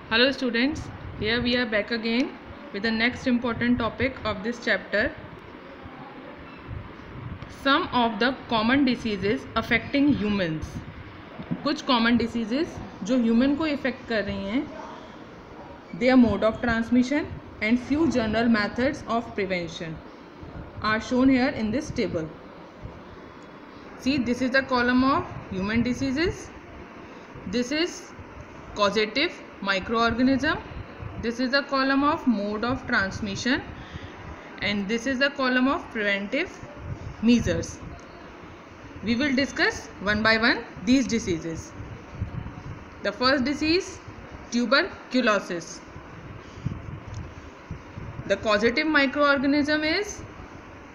Hello students, here we are back again with the next important topic of this chapter. Some of the common diseases affecting humans. कुछ common diseases जो human को affect कर रही हैं, their mode of transmission and few general methods of prevention are shown here in this table. See, this is the column of human diseases. This is causative microorganism. This is the column of mode of transmission, and this is the column of preventive measures. We will discuss one by one these diseases. The first disease, tuberculosis. The causative microorganism is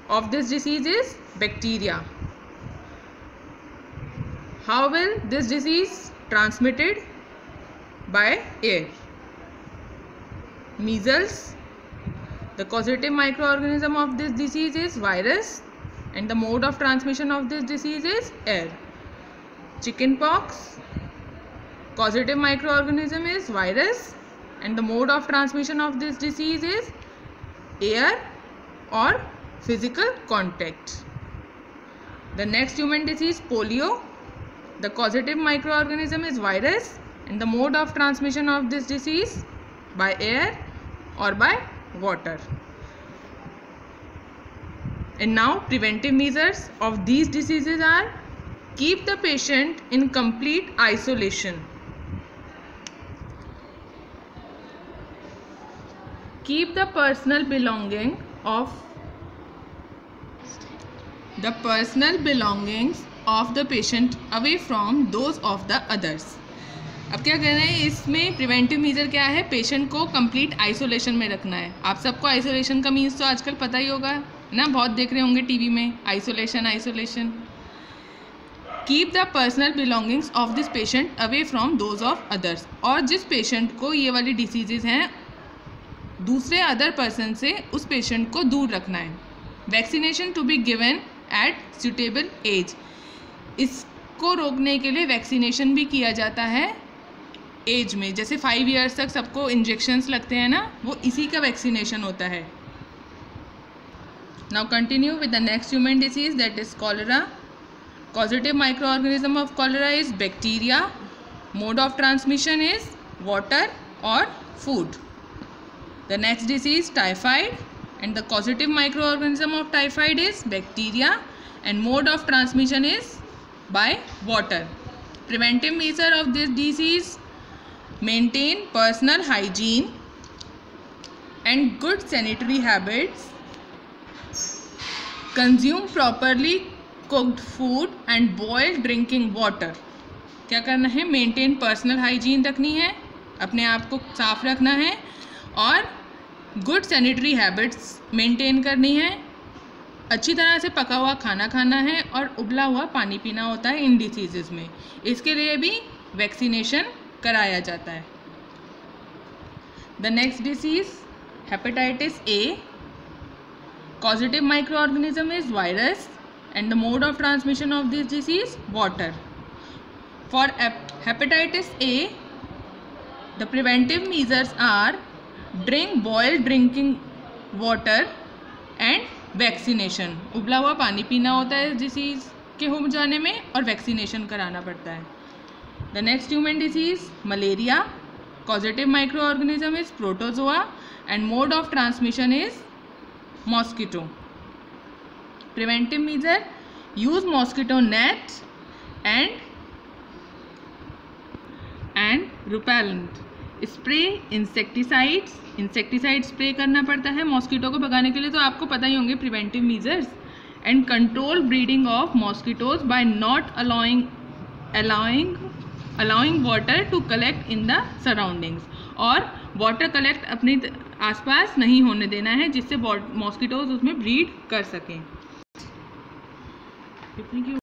of this disease is bacteria. How will this disease transmitted? By air. Measles. The causative microorganism of this disease is virus, and the mode of transmission of this disease is air. Chickenpox. Causative microorganism is virus, and the mode of transmission of this disease is air or physical contact. The next human disease, polio. The causative microorganism is virus, and the mode of transmission of this disease by air or by water. And now preventive measures of these diseases are: keep the patient in complete isolation. Keep the personal belongings of the patient away from those of the others. अब क्या करना है इसमें? Preventive measure क्या है? Patient को complete isolation में रखना है. आप सबको आइसोलेशन का मीन्स तो आजकल पता ही होगा ना, बहुत देख रहे होंगे टीवी में, isolation. Keep the personal belongings of this patient away from those of others. और जिस पेशेंट को ये वाली डिसीजेज हैं, दूसरे अदर पर्सन से उस पेशेंट को दूर रखना है. Vaccination to be given at suitable age. इसको रोकने के लिए वैक्सीनेशन भी किया जाता है एज में. जैसे 5 ईयर्स तक सबको इंजेक्शंस लगते हैं ना, वो इसी का वैक्सीनेशन होता है. Now continue with the next human disease, that is cholera. Causative microorganism of cholera is bacteria. Mode of transmission is water और food. The next disease, typhoid, and the causative microorganism of typhoid is bacteria, and mode of transmission is by water. Preventive measure of this disease: maintain personal hygiene and good sanitary habits, consume properly cooked food and boiled drinking water. क्या करना है? Maintain personal hygiene रखनी है, अपने आप को साफ रखना है, और गुड सैनिटरी हैबिट्स मेंटेन करनी है. अच्छी तरह से पका हुआ खाना खाना है और उबला हुआ पानी पीना होता है इन डिसीजेस में. इसके लिए भी वैक्सीनेशन कराया जाता है. The next disease, hepatitis A. Causative microorganism is virus, and the mode of transmission of this disease water. For hepatitis A, the preventive measures are: drink boiled drinking water and vaccination. उबला हुआ पानी पीना होता है इस disease के हो जाने में, और वैक्सीनेशन कराना पड़ता है. The next human disease, malaria. Causative micro organism is protozoa, and mode of transmission is mosquito. Preventive measure: use mosquito net and repellent. Spray insecticide spray करना पड़ता है मॉस्किटो को भगाने के लिए, तो आपको पता ही होंगे preventive measures. And control breeding of mosquitoes by not allowing water to collect in the surroundings. और वाटर कलेक्ट अपने आसपास नहीं होने देना है, जिससे मॉस्किटोज उसमें ब्रीड कर सकें.